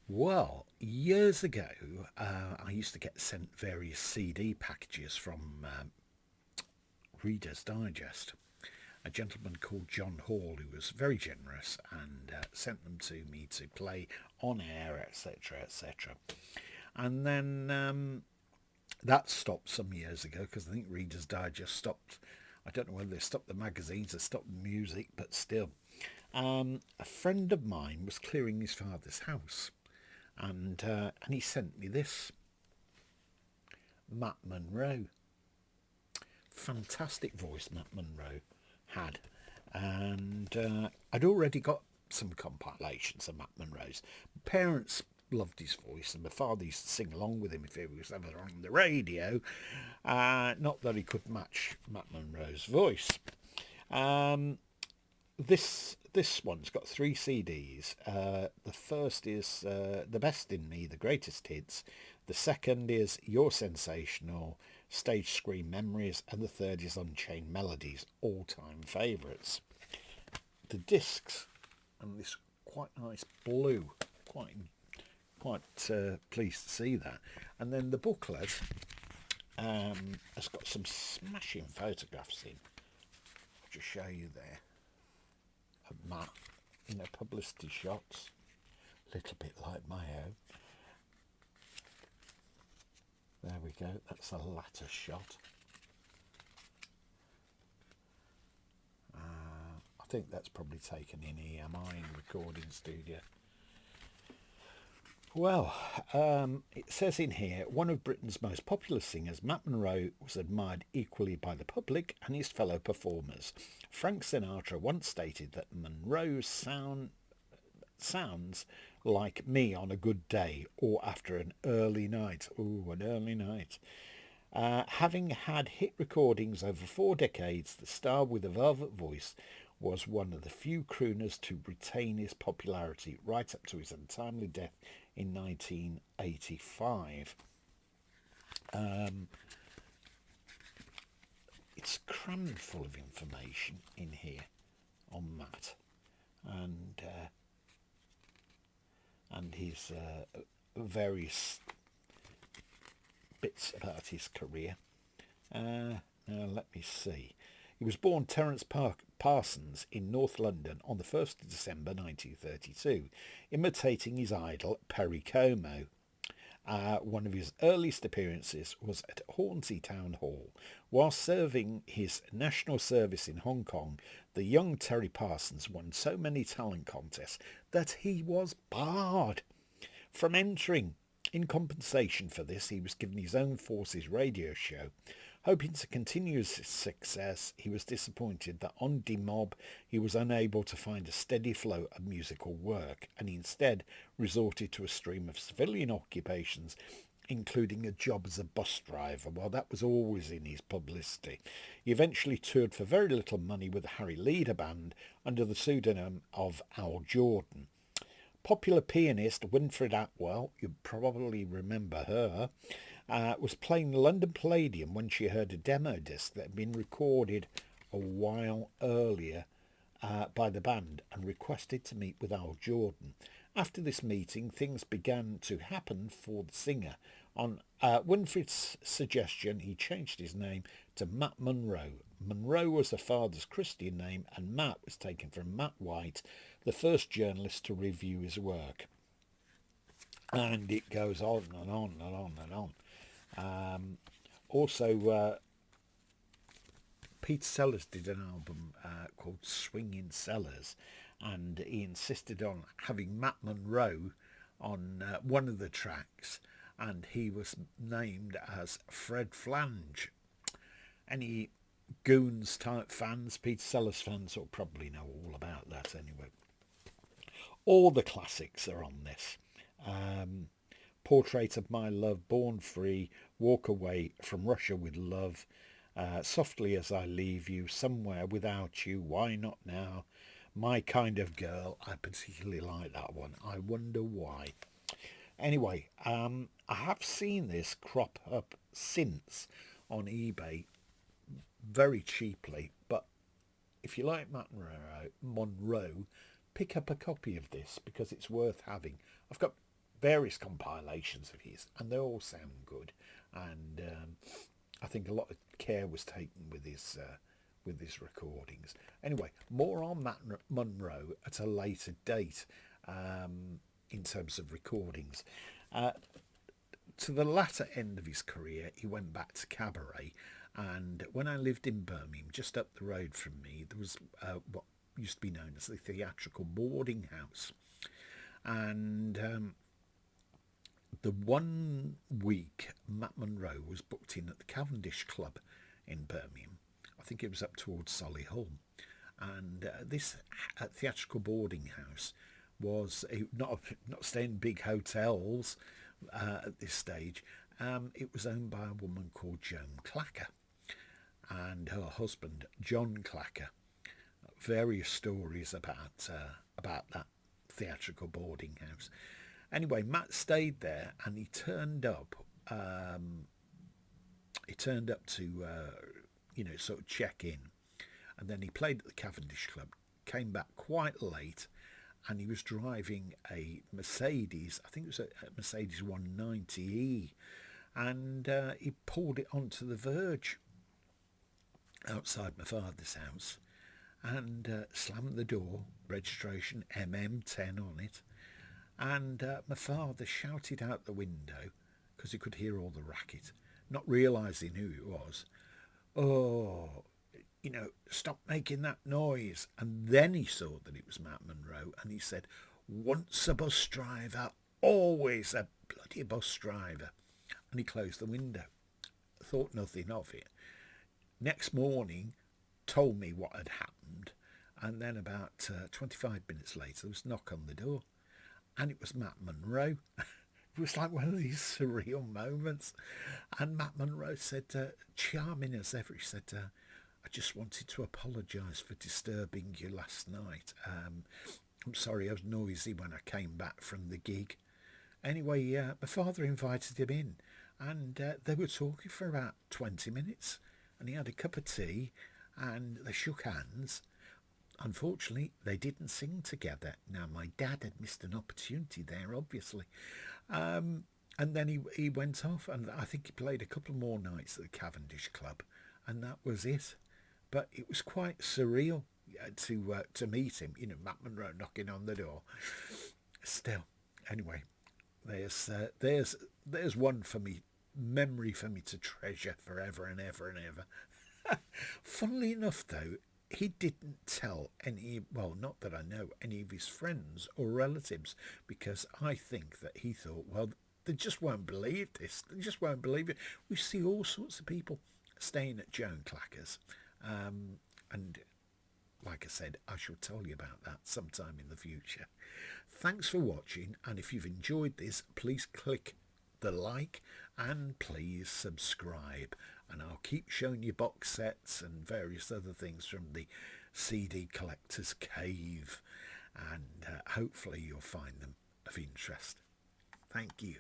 Well, years ago, I used to get sent various CD packages from Reader's Digest. A gentleman called John Hall, who was very generous and sent them to me to play on air, etc., etc. And then that stopped some years ago because I think Reader's Digest stopped. I don't know whether they stopped the magazines or stopped the music, but still. A friend of mine was clearing his father's house, and he sent me this Matt Monro. Fantastic voice Matt Monro had, and I'd already got some compilations of Matt Monro's. Parents loved his voice, and my father used to sing along with him if he was ever on the radio. Not that he could match Matt Monro's voice. Um, this one's got three CDs. The first is The Best in Me, The Greatest Hits. The second is You're Sensational, Stage Screen Memories, and the third is Unchained Melodies, all-time favourites. The discs, and this quite nice blue, quite pleased to see that. And then the booklet has got some smashing photographs in. I'll just show you there. Of Matt, publicity shots, a little bit like my own. There we go, that's a latter shot. I think that's probably taken in EMI in recording studio. Well, it says in here, one of Britain's most popular singers, Matt Monro, was admired equally by the public and his fellow performers. Frank Sinatra once stated that Monro's sounds like me on a good day or after an early night. Ooh, an early night. Having had hit recordings over 4 decades, the star with a velvet voice was one of the few crooners to retain his popularity right up to his untimely death in 1985. It's crammed full of information in here on Matt and his various bits about his career. Now let me see. He was born Terence Parsons in North London on the 1st of December 1932, imitating his idol Perry Como. One of his earliest appearances was at Hornsey Town Hall. While serving his national service in Hong Kong, the young Terry Parsons won so many talent contests that he was barred from entering. In compensation for this, he was given his own forces radio show. Hoping to continue his success, he was disappointed that on Demob he was unable to find a steady flow of musical work and instead resorted to a stream of civilian occupations, including a job as a bus driver. Well, that was always in his publicity. He eventually toured for very little money with the Harry Leader Band under the pseudonym of Al Jordan. Popular pianist Winfred Atwell, you probably remember her, was playing the London Palladium when she heard a demo disc that had been recorded a while earlier by the band and requested to meet with Al Jordan. After this meeting, things began to happen for the singer. On Winfred's suggestion, he changed his name to Matt Monro. Monro was the father's Christian name, and Matt was taken from Matt White, the first journalist to review his work. And it goes on and on and on and on. Also, Peter Sellers did an album called Swingin' Sellers, and he insisted on having Matt Monro on one of the tracks, and he was named as Fred Flange. Any Goons type fans, Peter Sellers fans, will probably know all about that anyway. All the classics are on this. Portrait of My Love, Born Free, Walk Away from Russia with Love, Softly as I Leave You, Somewhere Without You, Why Not Now, My Kind of Girl. I particularly like that one. I wonder why. Anyway, I have seen this crop up since on eBay very cheaply, but if you like Matt Monro, pick up a copy of this because it's worth having. I've got various compilations of his, and they all sound good. And I think a lot of care was taken with his recordings. Anyway, more on Matt Monro at a later date in terms of recordings. To the latter end of his career, he went back to cabaret. And when I lived in Birmingham, just up the road from me, there was what used to be known as the Theatrical Boarding House. And the one week Matt Monro was booked in at the Cavendish Club in Birmingham. I think it was up towards Solihull. And this theatrical boarding house was not staying in big hotels at this stage. It was owned by a woman called Joan Clacker and her husband John Clacker. Various stories about that theatrical boarding house. Anyway, Matt stayed there, and he turned up. To sort of check in, and then he played at the Cavendish Club. Came back quite late, and he was driving a Mercedes. I think it was a Mercedes 190E, and he pulled it onto the verge outside my father's house, and slammed the door. Registration MM10 on it. And my father shouted out the window because he could hear all the racket, not realising who it was. Oh, stop making that noise. And then he saw that it was Matt Monro, and he said, once a bus driver, always a bloody bus driver. And he closed the window. Thought nothing of it. Next morning, told me what had happened. And then about 25 minutes later, there was a knock on the door. And it was Matt Monro. It was like one of these surreal moments. And Matt Monro said, charming as ever, he said, I just wanted to apologise for disturbing you last night. I'm sorry I was noisy when I came back from the gig. Anyway, my father invited him in, and they were talking for about 20 minutes. And he had a cup of tea, and they shook hands. Unfortunately, they didn't sing together. Now, my dad had missed an opportunity there, obviously. And then he went off, and I think he played a couple more nights at the Cavendish Club, and that was it. But it was quite surreal to meet him. Matt Monro knocking on the door. Still, anyway, there's one for me, memory for me to treasure forever and ever and ever. Funnily enough, though, he didn't tell not that I know, any of his friends or relatives, because I think that he thought, well, they just won't believe this. They just won't believe it. We see all sorts of people staying at Joan Clacker's. And like I said, I shall tell you about that sometime in the future. Thanks for watching, and if you've enjoyed this, please click the like and please subscribe, and I'll keep showing you box sets and various other things from the CD collector's cave, and hopefully you'll find them of interest. Thank you.